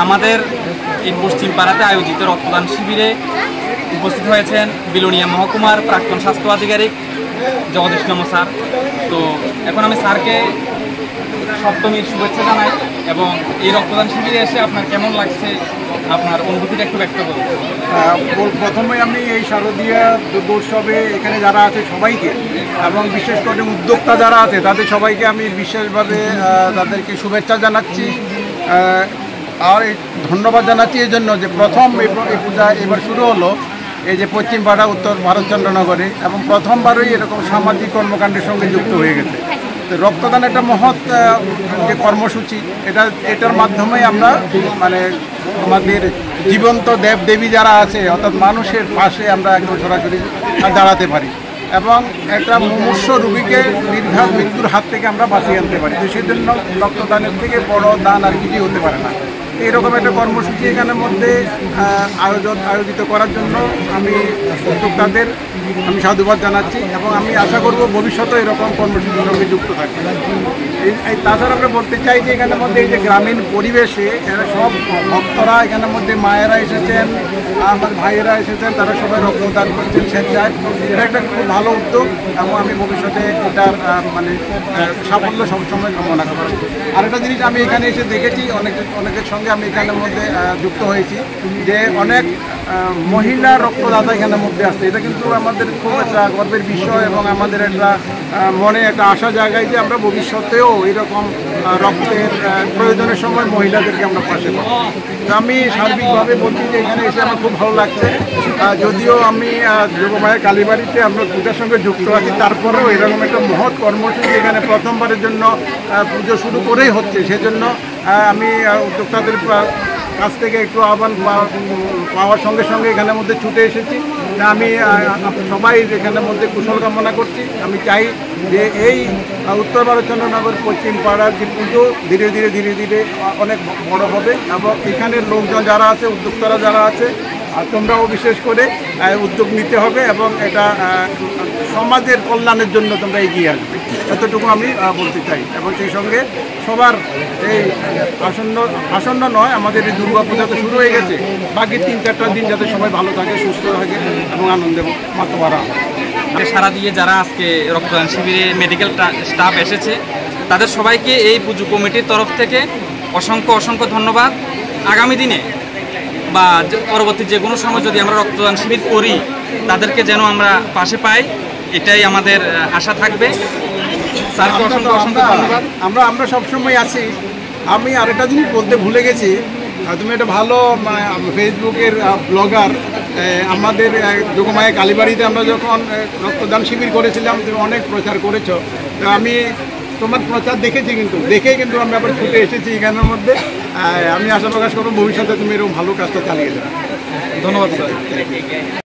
আমাদের এই পশ্চিম পাড়াতে আয়োজিত রক্তদান শিবিরে উপস্থিত হয়েছেন বিলোনিয়া মহকুমার প্রাক্তন স্বাস্থ্য আধিকারিক জগদীশনম স্যার। তো এখন আমি স্যারকে সপ্তমীর শুভেচ্ছা জানাই এবং এই রক্তদান শিবিরে এসে আপনার কেমন লাগছে, আপনার অনুভূতিটা একটু ব্যক্ত করুন। প্রথমে আমি এই শারদীয়া দুর্গোৎসবে এখানে যারা আছে সবাইকে এবং বিশেষ করে উদ্যোক্তা যারা আছে তাদের সবাইকে আমি বিশেষভাবে তাদেরকে শুভেচ্ছা জানাচ্ছি আর ধন্যবাদ জানাচ্ছি এই জন্য যে প্রথম এই পূজা এবার শুরু হলো এই যে পশ্চিম পাড়া উত্তর ভারতচন্দ্রনগরে এবং প্রথমবারই এরকম সামাজিক কর্মকাণ্ডের সঙ্গে যুক্ত হয়ে গেছে। রক্তদান একটা মহৎ যে কর্মসূচি, এটার মাধ্যমে আমরা মানে আমাদের জীবন্ত দেবদেবী যারা আছে অর্থাৎ মানুষের পাশে আমরা একদম সরাসরি দাঁড়াতে পারি এবং একটা মুমূর্ষ রোগীকে নির্ঘাত মৃত্যুর হাত থেকে আমরা বাঁচিয়ে আনতে পারি। তো সেই জন্য রক্তদানের থেকে বড় দান আর কিছুই হতে পারে না। এরকম একটা কর্মসূচি এখানের মধ্যে আয়োজিত করার জন্য আমি উদ্যোক্তাদের আমি সাধুবাদ জানাচ্ছি এবং আমি আশা করব ভবিষ্যতে এরকম কর্মসূচির সঙ্গে যুক্ত থাকবে। তাছাড়া আমরা বলতে চাই যে এখানের মধ্যে এই যে গ্রামীণ পরিবেশে এরা সব ভক্তরা এখানের মধ্যে মায়েরা এসেছেন, আমার ভাইয়েরা এসেছেন, তারা সবাই রক্তদান করছেন স্বেচ্ছায়। এটা একটা খুব ভালো উদ্যোগ এবং আমি ভবিষ্যতে এটার মানে সাফল্য সবসময় কামনা করি। আরেকটা জিনিস আমি এখানে এসে দেখেছি, অনেকের সঙ্গে আমি এখানের মধ্যে যুক্ত হয়েছি যে অনেক মহিলা রক্তদাতা এখানের মধ্যে আসছে। এটা কিন্তু আমাদের খুব একটা গর্বের বিষয় এবং আমাদের একটা মনে একটা আশা জায়গায় যে আমরা ভবিষ্যতেও এরকম রক্তের প্রয়োজনের সময় মহিলাদেরকে আমরা পাশে পাবো। আমি সার্বিকভাবে বলছি যে এখানে এসে আমার খুব ভালো লাগছে। যদিও আমি যোগমায়া কালীবাড়িতে আমরা পূজার সঙ্গে যুক্ত আছি, তারপরেও এরকম একটা মহৎ কর্মসূচি এখানে প্রথমবারের জন্য পুজো শুরু করেই হচ্ছে। সেজন্য আমি উদ্যোক্তাদের কাছ থেকে একটু আহ্বান পাওয়ার সঙ্গে সঙ্গে এখানের মধ্যে ছুটে এসেছি। আমি সবাই এখানের মধ্যে কুশল কামনা করছি। আমি চাই যে এই উত্তর ভারতচন্দ্রনগর পশ্চিম পাড়ার যে পুজো ধীরে ধীরে অনেক বড় হবে এবং এখানের লোকজন যারা আছে, উদ্যোক্তারা যারা আছে, তোমরাও বিশেষ করে উদ্যোগ নিতে হবে এবং এটা সমাজের কল্যাণের জন্য তোমরা এগিয়ে আসবে, এতটুকু আমি বলতে চাই। এবং সেই সঙ্গে সবার এই আসন্ন নয়, আমাদের এই দুর্গাপূজা তো শুরু হয়ে গেছে, বাকি 3-4টা দিন যাতে সবাই ভালো থাকে, সুস্থ থাকে এবং আনন্দে মাতোয়ারা হয়। সারা দিয়ে যারা আজকে রক্তদান শিবিরে মেডিকেল স্টাফ এসেছে তাদের সবাইকে এই পুজো কমিটির তরফ থেকে অসংখ্য ধন্যবাদ। আগামী দিনে বা পরবর্তী যে কোনো সময় যদি আমরা রক্তদান শিবির করি তাদেরকে যেন আমরা পাশে পাই, এটাই আমাদের আশা থাকবে। স্যারকে অসংখ্য ধন্যবাদ। আমরা সবসময় আছি। আমি আরেকটা জিনিস বলতে ভুলে গেছি, তুমি একটা ভালো ফেসবুকের ব্লগার, আমাদের যোগমায়া কালীবাড়িতে আমরা যখন রক্তদান শিবির করেছিলাম তুমি অনেক প্রচার করেছো। তো আমি তোমার প্রচার দেখেছি, কিন্তু আমি আবার ছুটে এসেছি এখানের মধ্যে। আমি আশা প্রকাশ করব ভবিষ্যতে তুমি এরকম ভালো কাজটা চালিয়ে দেবে। ধন্যবাদ স্যার।